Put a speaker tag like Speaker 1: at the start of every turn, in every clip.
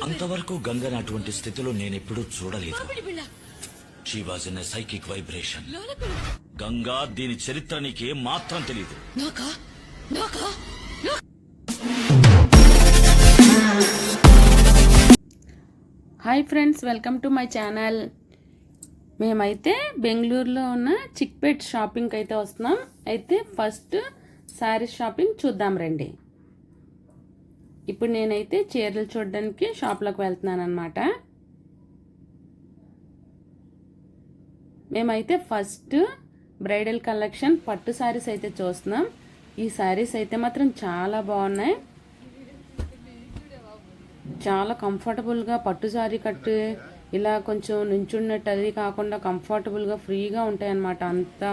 Speaker 1: అంతవరకు గంగని అటువంటి స్థితిలో నేనెప్పుడూ చూడలేదు. She was in a psychic vibration. Ganga, దీని చరిత్ర నీకేం మాత్రం తెలీదు.
Speaker 2: Hi friends, welcome to my channel. మేమైతే బెంగళూరులో ఉన్న చిక్పేట్ షాపింగ్కి అయితే వస్తున్నాం. అయితే ఫస్ట్ శారీ షాపింగ్ చూద్దాం రండి. ఇప్పుడు నేనైతే చీరలు చూడడానికి షాప్లోకి వెళ్తున్నాను అనమాట. మేమైతే ఫస్ట్ బ్రైడల్ కలెక్షన్ పట్టు శారీస్ అయితే చూస్తున్నాం. ఈ శారీస్ అయితే మాత్రం చాలా బాగున్నాయి. చాలా కంఫర్టబుల్గా పట్టు శారీ కట్టు ఇలా కొంచెం నుంచున్నట్టు అది కాకుండా కంఫర్టబుల్గా ఫ్రీగా ఉంటాయి అన్నమాట. అంత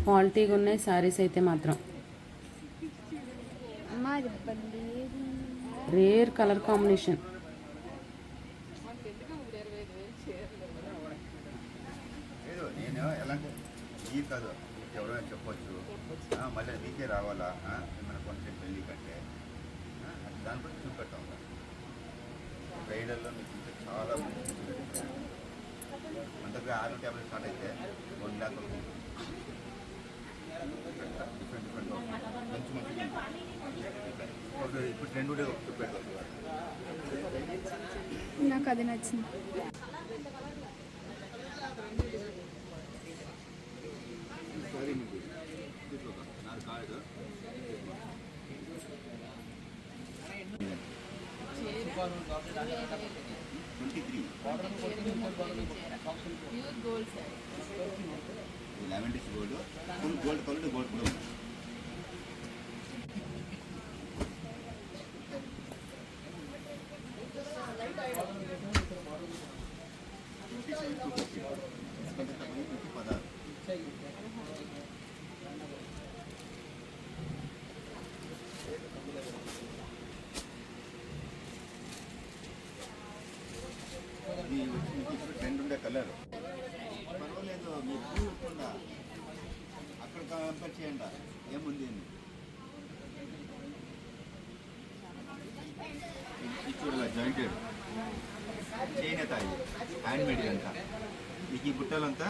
Speaker 2: క్వాలిటీగా ఉన్నాయి శారీస్ అయితే మాత్రం. Rare colour combination.
Speaker 3: చెప్పచ్చు మళ్ళీ మీకే రావాలా మన కొంచెం పెళ్ళి కంటే దాని బట్టి చూపెడతాం. బ్రైడల్లో మీకు ఇంకా చాలా మన దగ్గర 6 ట్యాబ్లెట్ స్టార్ట్ అయితే 1 lakh డిఫరెంట్ మంచి ఇప్పుడు 2 డే చూపెడతాం.
Speaker 4: నాకు అది నచ్చింది.
Speaker 3: గోల్డ్ కలర్ గోల్డ్ కూడా ట్రెండ్ ఉండే కలర్ పర్వాలేదు. మీరు చూడకుండా అక్కడ కంపేర్ చేయండి ఏముంది అని. చూడాలి జాయింటెడ్ చేనేత హ్యాండ్మేడ్ అంతా. మీకు ఈ బుట్టలంతా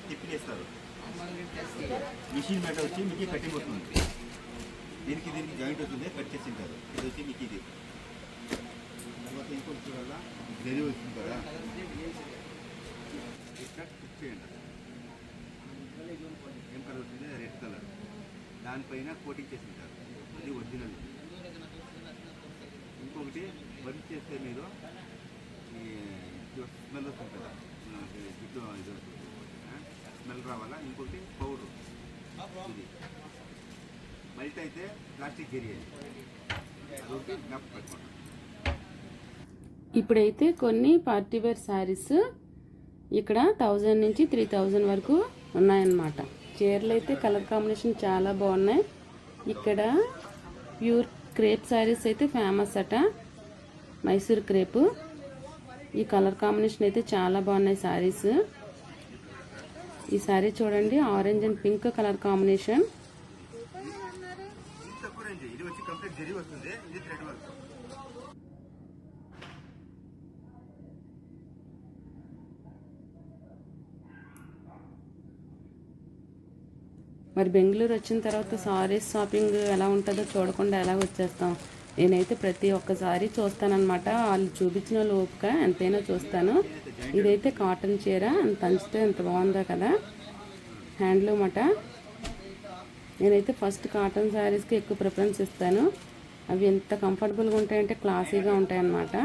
Speaker 3: తిప్పిలేస్తారు. మిషన్ మేట వచ్చి మీకు కట్టింగ్ వస్తుంది. దీనికి జాయింట్ వస్తుంది, కట్ చేసింటారు. ఇది వచ్చి మీకు ఇది తర్వాత ఇంకొకటి చూడాలా జరి వస్తుంది కదా, ఇట్లా టిప్ చేయండి. ఏం కలర్ వస్తుంది? Red colour. దానిపైన కోటింగ్ చేసింటారు. అది ఒరిజినల్. ఇంకొకటి బంద్ చేస్తే మీరు ఈ స్మెల్ వస్తుంది కదా, జుట్టు ఇది స్మెల్ రావాలా. ఇంకొకటి పౌడర్. ఇది బయట అయితే ప్లాస్టిక్ జరి అదొకటి జ్ఞాపకం పెట్టుకోండి.
Speaker 2: ఇప్పుడైతే కొన్ని పార్టీ వేర్ శారీస్ ఇక్కడ 1000 నుంచి 3000 వరకు ఉన్నాయన్నమాట. చీరలు అయితే కలర్ కాంబినేషన్ చాలా బాగున్నాయి. ఇక్కడ ప్యూర్ క్రేప్ శారీస్ అయితే ఫేమస్ అట, మైసూర్ క్రేపు. ఈ కలర్ కాంబినేషన్ అయితే చాలా బాగున్నాయి శారీస్. ఈ శారీ చూడండి, orange and pink colour combination. మరి బెంగళూరు వచ్చిన తర్వాత సారీస్ షాపింగ్ ఎలా ఉంటుందో చూడకుండా ఎలా వచ్చేస్తాం. నేనైతే ప్రతి ఒక్కసారి చూస్తానన్నమాట. వాళ్ళు చూపించిన లోపుక ఎంతైనా చూస్తాను. ఇదైతే కాటన్ చీర, అంత అంచితే ఎంత బాగుందో కదా, హ్యాండ్లూమ్ అట. నేనైతే ఫస్ట్ కాటన్ శారీస్కి ఎక్కువ ప్రిఫరెన్స్ ఇస్తాను. అవి ఎంత కంఫర్టబుల్గా ఉంటాయంటే క్లాసీగా ఉంటాయన్నమాట.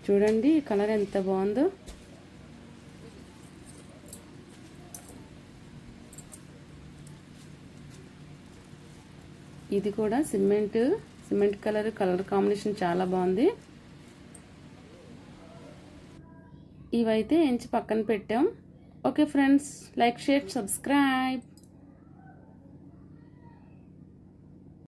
Speaker 2: చూడండి ఈ కలర్ ఎంత బాగుందో. ఇది కూడా సిమెంట్ కలర్ కాంబినేషన్ చాలా బాగుంది. ఇవైతే ఎంచి పక్కన పెట్టాం. Okay friends, like, share, subscribe.